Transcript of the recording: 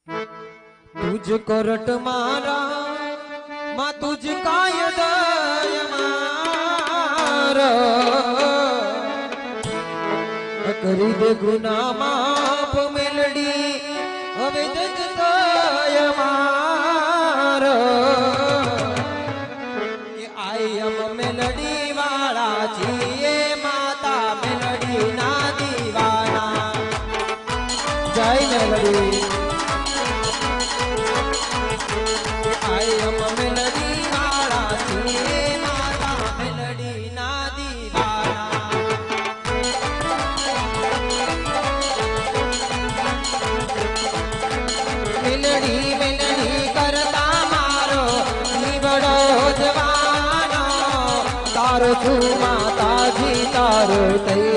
तुझ करट मारा माँ तुझ काय दय मार करी दे गुना माफ मेलडी હવે જજ દય માર કે આયમ મેલડી વાળા છીએ માતા મેલડી ના દીવાના જય મેલડી तारो तू माताजी तारो तई